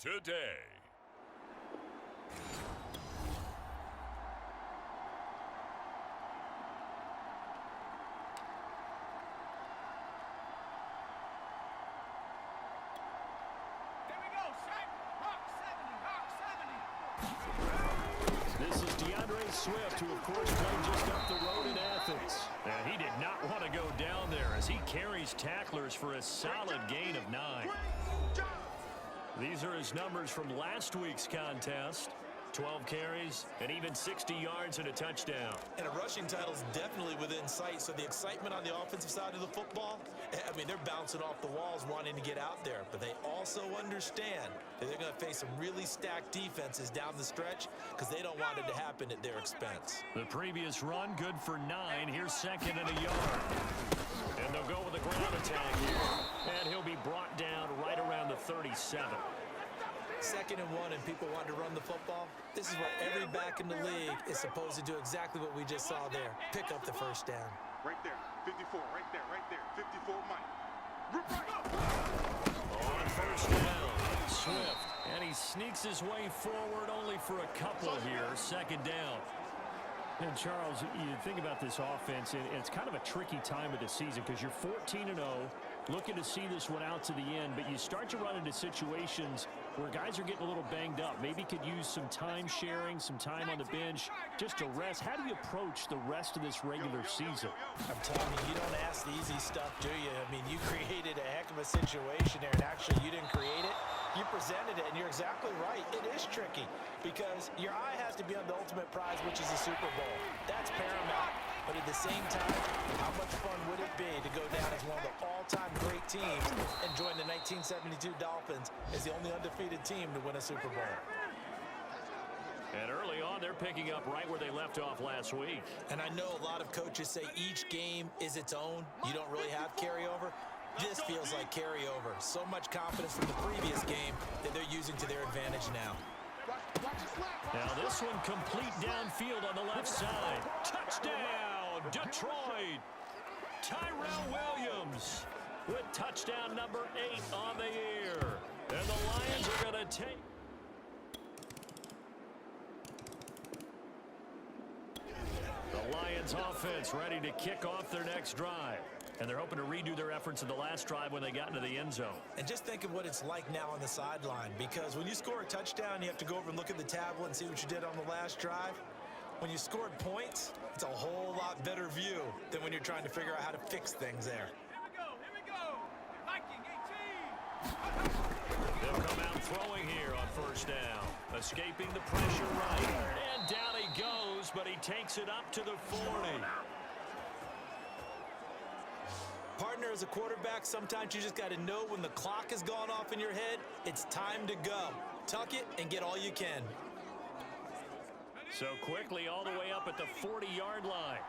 today. This is DeAndre Swift, who, of course, played just up the road in Athens. And he did not want to go down there as he carries tacklers for a solid gain of 9. These are his numbers from last week's contest. 12 carries and even 60 yards and a touchdown. And a rushing title is definitely within sight, so the excitement on the offensive side of the football, I mean, they're bouncing off the walls wanting to get out there, but they also understand that they're going to face some really stacked defenses down the stretch because they don't want it to happen at their expense. The previous run, good for 9. Here's second and a yard. And they'll go with a ground attack here. And he'll be brought down right around the 37. 2nd and 1 and people want to run the football. This is where every back in the league is supposed to do exactly what we just saw there. Pick up the first down. Right there, 54, right there, 54 Mike. On first down, Swift. And he sneaks his way forward only for a couple here. 2nd down. And Charles, you think about this offense, and it's kind of a tricky time of the season because you're 14-0, looking to see this one out to the end, but you start to run into situations where guys are getting a little banged up. Maybe could use some time sharing, some time on the bench, just to rest. How do you approach the rest of this regular season? I'm telling you, you don't ask the easy stuff, do you? I mean, you created a heck of a situation there, and actually you didn't create it. You presented it, and you're exactly right. It is tricky because your eye has to be on the ultimate prize, which is the Super Bowl. That's paramount. But at the same time, how much fun would it be to go down as one of the all-time great teams and join the 1972 Dolphins as the only undefeated team to win a Super Bowl? And early on, they're picking up right where they left off last week. And I know a lot of coaches say each game is its own. You don't really have carryover. This feels like carryover. So much confidence from the previous game that they're using to their advantage now. Now this one complete downfield on the left side. Touchdown, Detroit. Tyrell Williams with touchdown number 8 on the year. And the Lions are going to take. The Lions offense ready to kick off their next drive. And they're hoping to redo their efforts in the last drive when they got into the end zone. And just think of what it's like now on the sideline, because when you score a touchdown, you have to go over and look at the tablet and see what you did on the last drive. When you scored points, it's a whole lot better view than when you're trying to figure out how to fix things there. Here we go. Viking 18. They'll come out throwing here on first down. Escaping the pressure right. And down he goes, but he takes it up to the 40. Partner, as a quarterback, sometimes you just got to know when the clock has gone off in your head, it's time to go. Tuck it and get all you can. So quickly all the way up at the 40-yard line.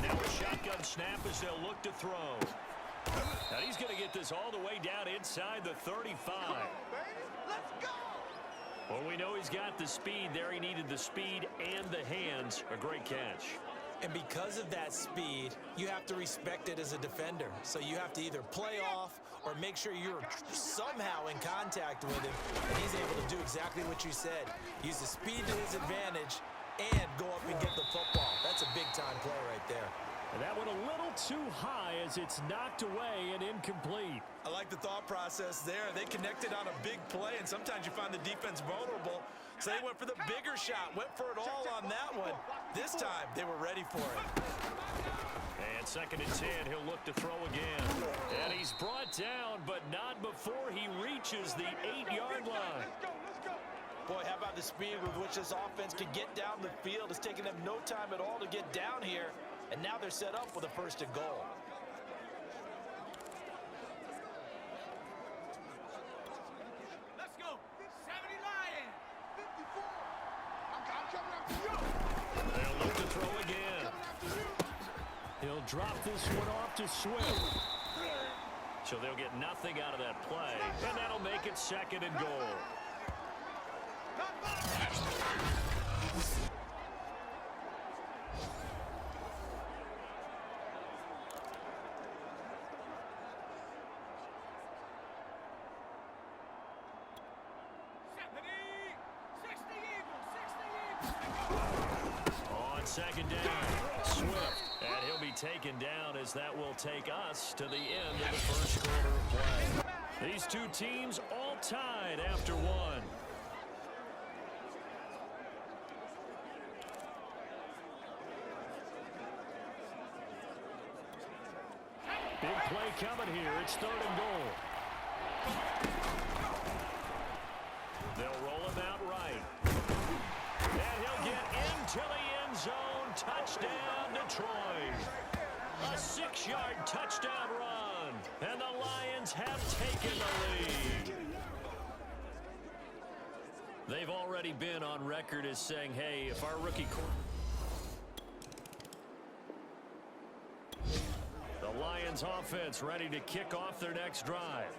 Now a shotgun snap as they'll look to throw. Now he's going to get this all the way down inside the 35. Well, we know he's got the speed there. He needed the speed and the hands. A great catch. And because of that speed, you have to respect it as a defender. So you have to either play off or make sure you're somehow in contact with him. And he's able to do exactly what you said. Use the speed to his advantage and go up and get the football. That's a big-time play right there. And that went a little too high as it's knocked away and incomplete. I like the thought process there. They connected on a big play, and sometimes you find the defense vulnerable. So they went for the bigger shot, went for it all on that one. This time, they were ready for it. And 2nd and 10, he'll look to throw again. And he's brought down, but not before he reaches the 8-yard line. Boy, how about the speed with which this offense can get down the field? It's taken them no time at all to get down here. And now they're set up with a 1st and goal. Let's go. 70 Lions. 54. I'm coming after you. They'll look to throw again. He'll drop this one off to Swift. So they'll get nothing out of that play. And that'll make it 2nd and goal. On second down, Swift. And he'll be taken down as that will take us to the end of the first quarter of play. These two teams all tied after one. Big play coming here. It's 3rd and goal. They'll roll him out right. And he'll get into the end zone. Touchdown, Detroit. A 6-yard touchdown run. And the Lions have taken the lead. They've already been on record as saying, hey, if our rookie the Lions offense ready to kick off their next drive.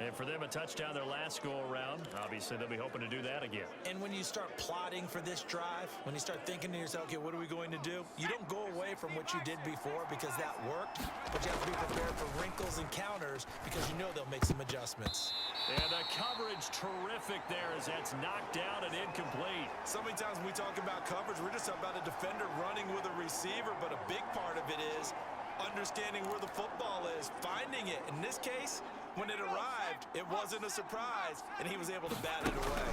And for them, a touchdown their last go-around. Obviously, they'll be hoping to do that again. And when you start plotting for this drive, when you start thinking to yourself, okay, what are we going to do? You don't go away from what you did before because that worked, but you have to be prepared for wrinkles and counters because you know they'll make some adjustments. And the coverage terrific there as that's knocked down and incomplete. So many times when we talk about coverage, we're just talking about a defender running with a receiver, but a big part of it is understanding where the football is, finding it. In this case, when it arrived, it wasn't a surprise, and he was able to bat it away.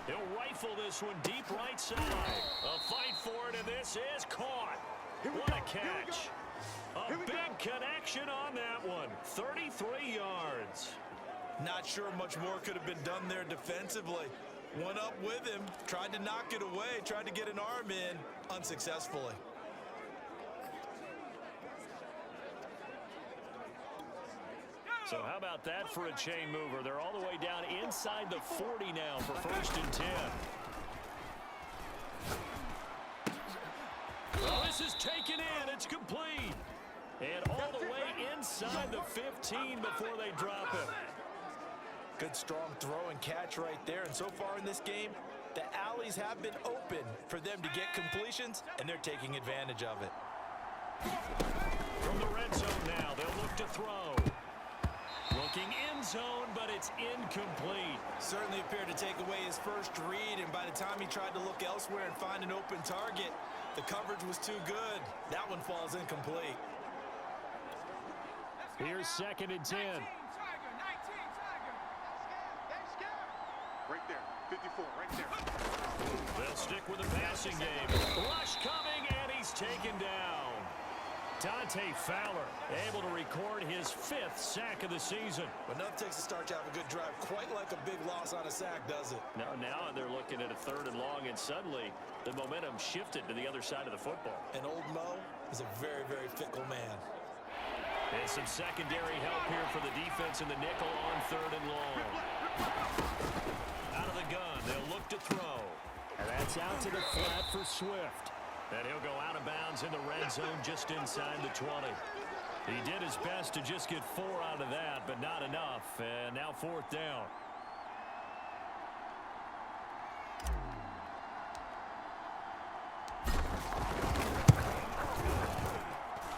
He'll rifle this one deep right side. A fight for it, and this is caught. What a catch. A big connection on that one. 33 yards. Not sure much more could have been done there defensively. Went up with him, tried to knock it away, tried to get an arm in, unsuccessfully. So how about that for a chain mover? They're all the way down inside the 40 now for 1st and 10. Well, this is taken in. It's complete. And all the way inside the 15 before they drop it. Good strong throw and catch right there. And so far in this game, the alleys have been open for them to get completions, and they're taking advantage of it. From the red zone now, they'll look to throw. Looking in zone, but it's incomplete. Certainly appeared to take away his first read, and by the time he tried to look elsewhere and find an open target, the coverage was too good. That one falls incomplete. Here's 2nd and 10. 19, Tiger, 19, Tiger. Right there, 54, right there. They'll stick with the passing game. Rush coming, and he's taken down. Dante Fowler able to record his 5th sack of the season. But enough takes a start to have a good drive, quite like a big loss on a sack, does it? Now they're looking at a 3rd and long, and suddenly the momentum shifted to the other side of the football. And old Mo is a very, very fickle man. And some secondary help here for the defense in the nickel on 3rd and long. Out of the gun, they'll look to throw. And that's out to the flat for Swift. And he'll go out of bounds in the red zone just inside the 20. He did his best to just get 4 out of that, but not enough. And now 4th down.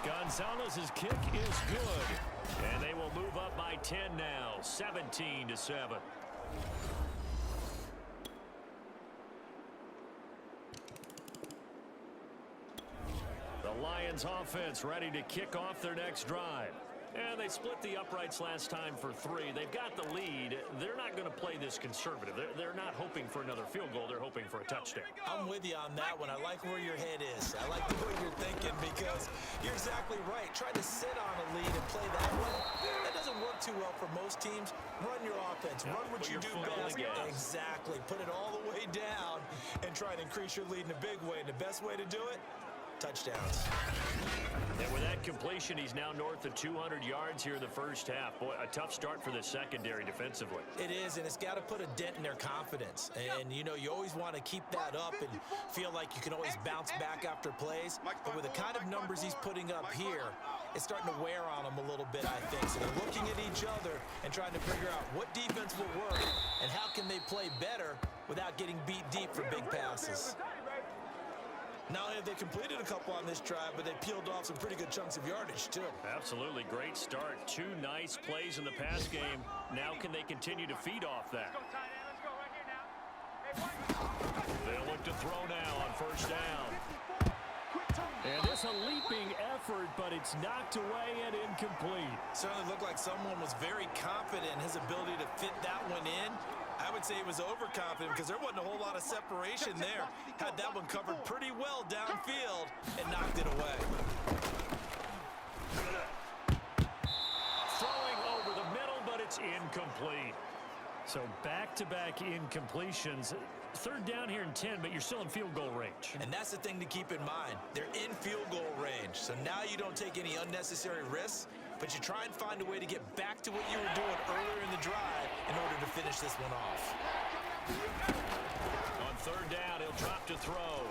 Gonzalez's kick is good. And they will move up by 10 now, 17-7. The Lions offense ready to kick off their next drive. And they split the uprights last time for 3. They've got the lead. They're not going to play this conservative. They're not hoping for another field goal. They're hoping for a touchdown. I'm with you on that one. I like where your head is. I like the way you're thinking because you're exactly right. Try to sit on a lead and play that one. That doesn't work too well for most teams. Run your offense. Run what you do best. Exactly. Put it all the way down and try to increase your lead in a big way. And the best way to do it, touchdowns. And with that completion, he's now north of 200 yards here in the first half. Boy, a tough start for the secondary defensively. It is, and it's got to put a dent in their confidence. And, you know, you always want to keep that up and feel like you can always bounce back after plays. But with the kind of numbers he's putting up here, it's starting to wear on them a little bit, I think. So they're looking at each other and trying to figure out what defense will work and how can they play better without getting beat deep for big passes. Not only have they completed a couple on this drive, but they peeled off some pretty good chunks of yardage, too. Absolutely. Great start. 2 nice plays in the pass game. Now can they continue to feed off that? Let's go, tight end. Let's go right here now. Hey, They'll look to throw now on first down. And it's a leaping effort, but it's knocked away and incomplete. Certainly looked like someone was very confident in his ability to fit that one in. I would say he was overconfident because there wasn't a whole lot of separation there. Had that one covered pretty well downfield and knocked it away. Throwing over the middle, but it's incomplete. So back-to-back incompletions. Third down here in 10, but you're still in field goal range. And that's the thing to keep in mind. They're in field goal range. So now you don't take any unnecessary risks, but you try and find a way to get back to what you were doing earlier in the drive in order to finish this one off. On third down, he'll drop to throw.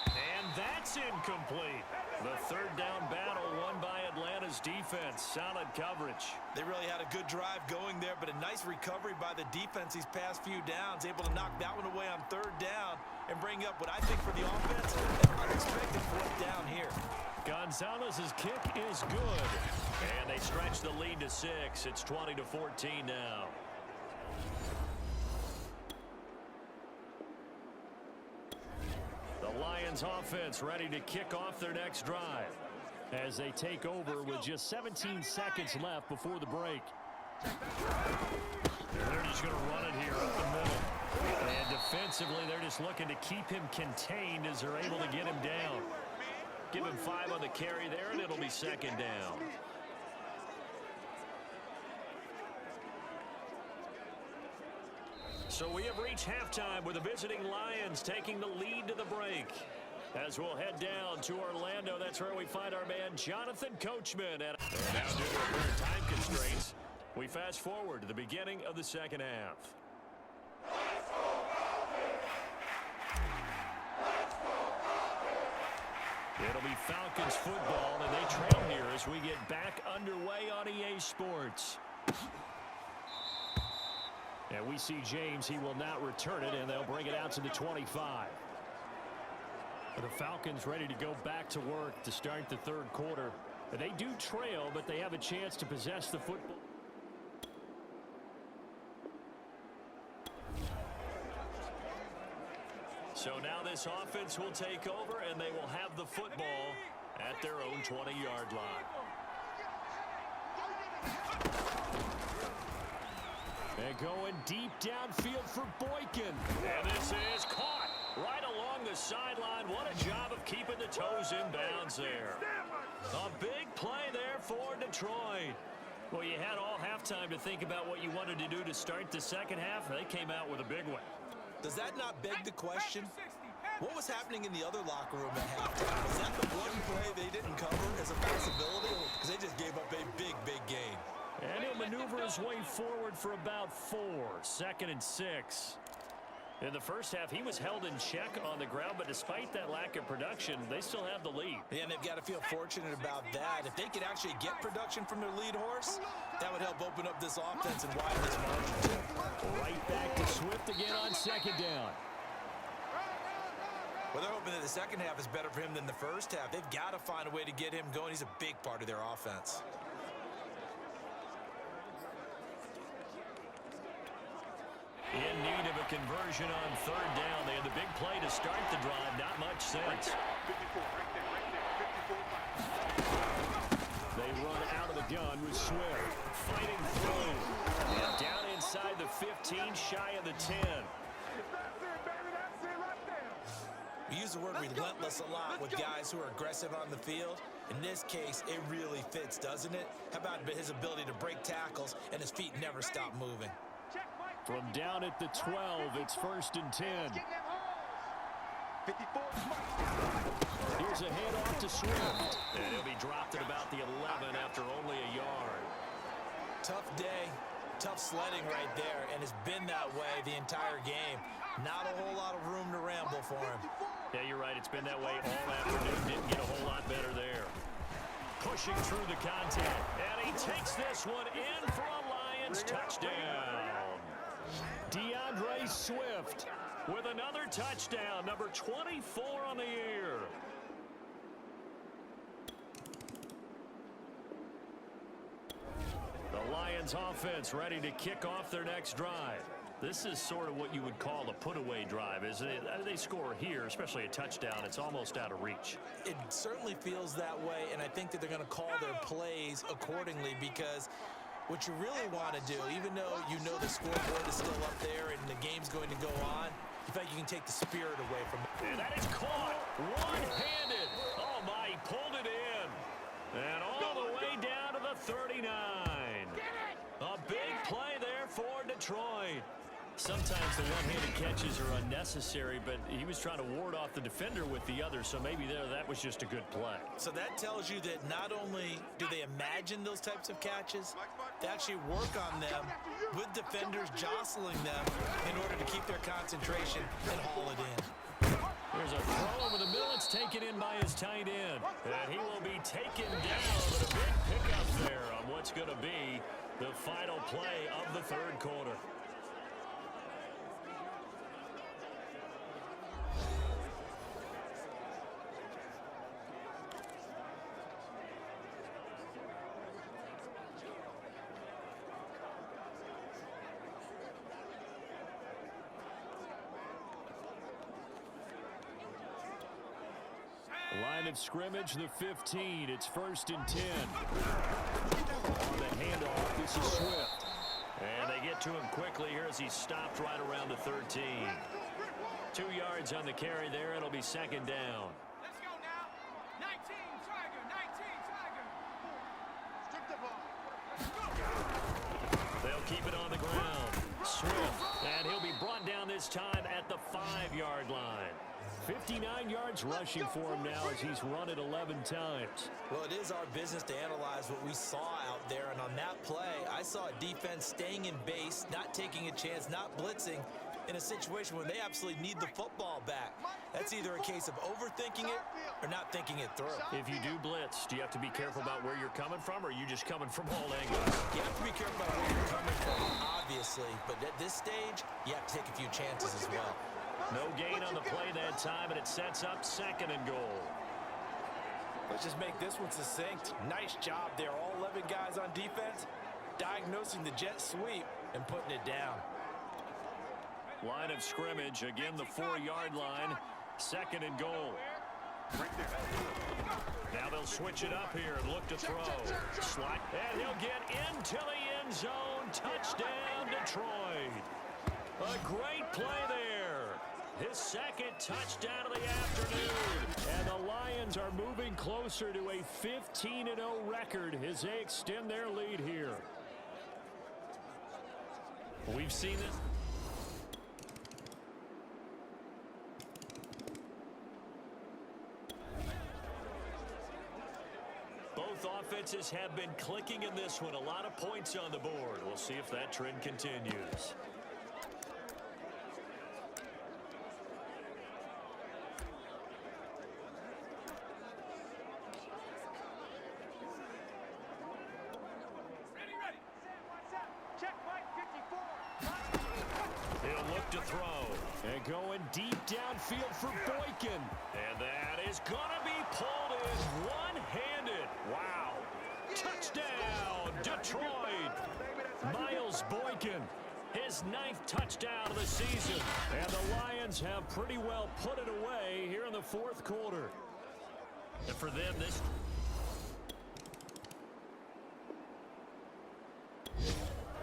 And that's incomplete. The third down battle won by Atlanta's defense. Solid coverage. They really had a good drive going there, but a nice recovery by the defense these past few downs, able to knock that one away on third down and bring up what I think for the offense, an unexpected fourth down here. Gonzalez's kick is good. And they stretch the lead to 6. It's 20-14 now. The Lions offense ready to kick off their next drive as they take over with just 17 seconds left before the break. They're just going to run it here up the middle. And defensively, they're just looking to keep him contained as they're able to get him down. Give him 5 on the carry there, and it'll be second down. So we have reached halftime with the visiting Lions taking the lead to the break. As we'll head down to Orlando, that's where we find our man Jonathan Coachman. And now due to apparent time constraints, we fast forward to the beginning of the second half. It'll be Falcons football, and they trail here as we get back underway on EA Sports. And we see James. He will not return it, and they'll bring it out to the 25. The Falcons ready to go back to work to start the third quarter. They do trail, but they have a chance to possess the football. So now this offense will take over, and they will have the football at their own 20-yard line. And going deep downfield for Boykin. And this is caught right along the sideline. What a job of keeping the toes in bounds there. A big play there for Detroit. Well, you had all halftime to think about what you wanted to do to start the second half. They came out with a big one. Does that not beg the question? What was happening in the other locker room at halftime? Was that the one play they didn't cover as a possibility? Because they just gave up a big, big gain. And he'll maneuver his way forward for about 4. 2nd and 6. In the first half, he was held in check on the ground, but despite that lack of production, they still have the lead. Yeah, and they've got to feel fortunate about that. If they could actually get production from their lead horse, that would help open up this offense and widen this margin too. Right back to Swift again on second down. Well, they're hoping that the second half is better for him than the first half. They've got to find a way to get him going. He's a big part of their offense. In need of a conversion on third down. They had the big play to start the drive. Not much sense. 54, right there, 54. They run out of the gun with Swift. Fighting through. And down inside the 15, shy of the 10. We use the word relentless a lot with guys who are aggressive on the field. In this case, it really fits, doesn't it? How about his ability to break tackles and his feet never stop moving? From down at the 12, it's 1st and 10. 54. Here's a handoff to Swift. And he'll be dropped at about the 11 after only a yard. Tough day, tough sledding right there, and it's been that way the entire game. Not a whole lot of room to ramble for him. Yeah, you're right. It's been that way all afternoon. Didn't get a whole lot better there. Pushing through the contact. And he takes this one in for a Lions touchdown. DeAndre Swift with another touchdown. Number 24 on the year. The Lions offense ready to kick off their next drive. This is sort of what you would call a put-away drive, isn't it? They score here, especially a touchdown. It's almost out of reach. It certainly feels that way, and I think that they're going to call their plays accordingly, because what you really want to do, even though you know the scoreboard is still up there and the game's going to go on, you think you can take the spirit away from it. And that is caught one-handed. Oh, my, he pulled it in. And all the way down to the 39. A big play there for Detroit. Sometimes the one-handed catches are unnecessary, but he was trying to ward off the defender with the other, so maybe that was just a good play. So that tells you that not only do they imagine those types of catches, they actually work on them with defenders jostling them in order to keep their concentration and haul it in. There's a throw over the middle. It's taken in by his tight end. And he will be taken down, but a big pickup there on what's going to be the final play of the third quarter. Line of scrimmage, the 15. It's 1st and 10. On the handoff, this is Swift. And they get to him quickly here as he's stopped right around the 13. 2 yards on the carry there. It'll be 2nd down. Let's go now. 19 Tiger, 19 Tiger. They'll keep it on the ground. Swift, and he'll be brought down this time at the 5-yard line. 59 yards rushing for him now as he's run it 11 times. Well, it is our business to analyze what we saw out there, and on that play, I saw a defense staying in base, not taking a chance, not blitzing in a situation where they absolutely need the football back. That's either a case of overthinking it or not thinking it through. If you do blitz, do you have to be careful about where you're coming from, or are you just coming from all angles? You have to be careful about where you're coming from, obviously, but at this stage, you have to take a few chances as well. No gain on the play that time, and it sets up 2nd and goal. Let's just make this one succinct. Nice job there. All 11 guys on defense, diagnosing the jet sweep and putting it down. Line of scrimmage, again the 4-yard line, 2nd and goal. Now they'll switch it up here and look to throw. Slide, and he'll get into the end zone. Touchdown, Detroit. A great play there. His 2nd touchdown of the afternoon. And the Lions are moving closer to a 15-0 record as they extend their lead here. We've seen this. Both offenses have been clicking in this one. A lot of points on the board. We'll see if that trend continues. He'll look to throw. And going deep downfield for Boykin. And that is going to be pulled in one-handed. Wow. Touchdown, Detroit. Miles Boykin, his 9th touchdown of the season. And the Lions have pretty well put it away here in the 4th quarter. And for them, this...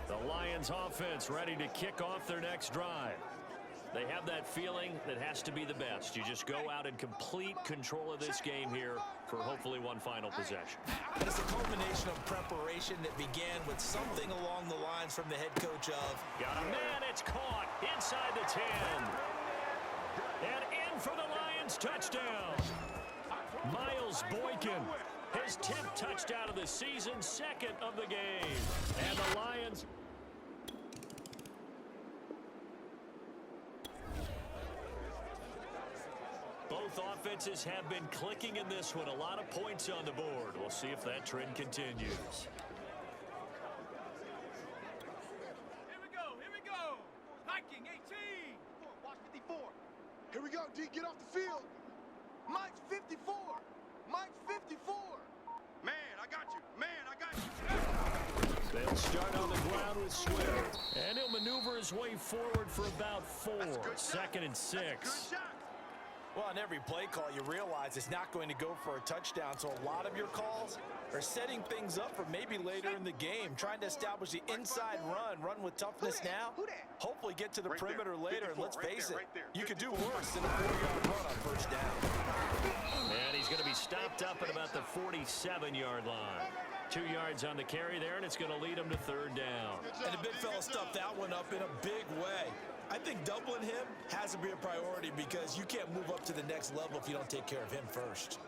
The Lions offense ready to kick off their next drive. They have that feeling that has to be the best. You just go out and complete control of this game here for hopefully one final possession. It's a culmination of preparation that began with something along the lines from the head coach of... Got a man, it's caught inside the 10. And in for the Lions touchdown. Miles Boykin, his 10th touchdown of the season, 2nd of the game. And the Lions... Both offenses have been clicking in this one. A lot of points on the board. We'll see if that trend continues. Here we go, here we go. Hiking 18. Watch 54. Here we go, D, get off the field. Mike's 54. Mike's 54. Man, I got you. Man, I got you. They'll start on the ground with Swift. And he'll maneuver his way forward for about 4. 2nd and 6. Well, on every play call, you realize it's not going to go for a touchdown, so a lot of your calls are setting things up for maybe later in the game, trying to establish the inside run with toughness now, hopefully get to the perimeter later, and let's face it, you could do worse than a 4-yard run on first down. And he's going to be stopped up at about the 47-yard line. 2 yards on the carry there, and it's going to lead him to 3rd down. And the big fella stuffed that one up in a big way. I think doubling him has to be a priority because you can't move up to the next level if you don't take care of him first.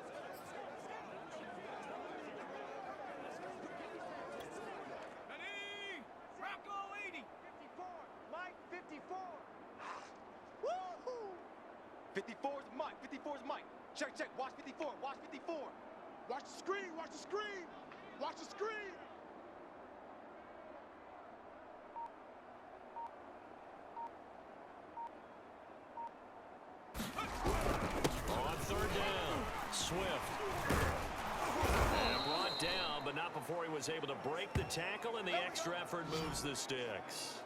Ready? Rocco 80. 54. Mike, 54. Woo-hoo. 54 is Mike. 54 is Mike. Check. Watch 54. Watch 54. Watch the screen. Watch the screen. Watch the screen. On 3rd down, Swift. And brought down, but not before he was able to break the tackle, and the extra effort moves the sticks.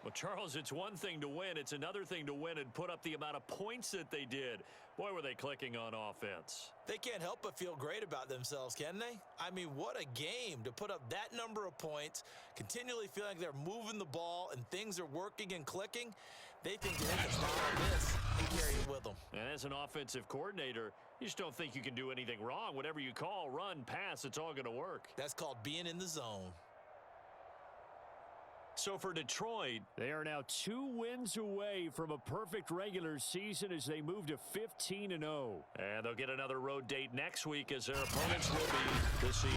Well, Charles, it's one thing to win. It's another thing to win and put up the amount of points that they did. Boy, were they clicking on offense. They can't help but feel great about themselves, can they? I mean, what a game to put up that number of points, continually feeling like they're moving the ball and things are working and clicking. They think that they can follow this and carry it with them. And as an offensive coordinator, you just don't think you can do anything wrong. Whatever you call, run, pass, it's all going to work. That's called being in the zone. So for Detroit, they are now 2 wins away from a perfect regular season as they move to 15-0. And they'll get another road date next week as their opponents will be this season.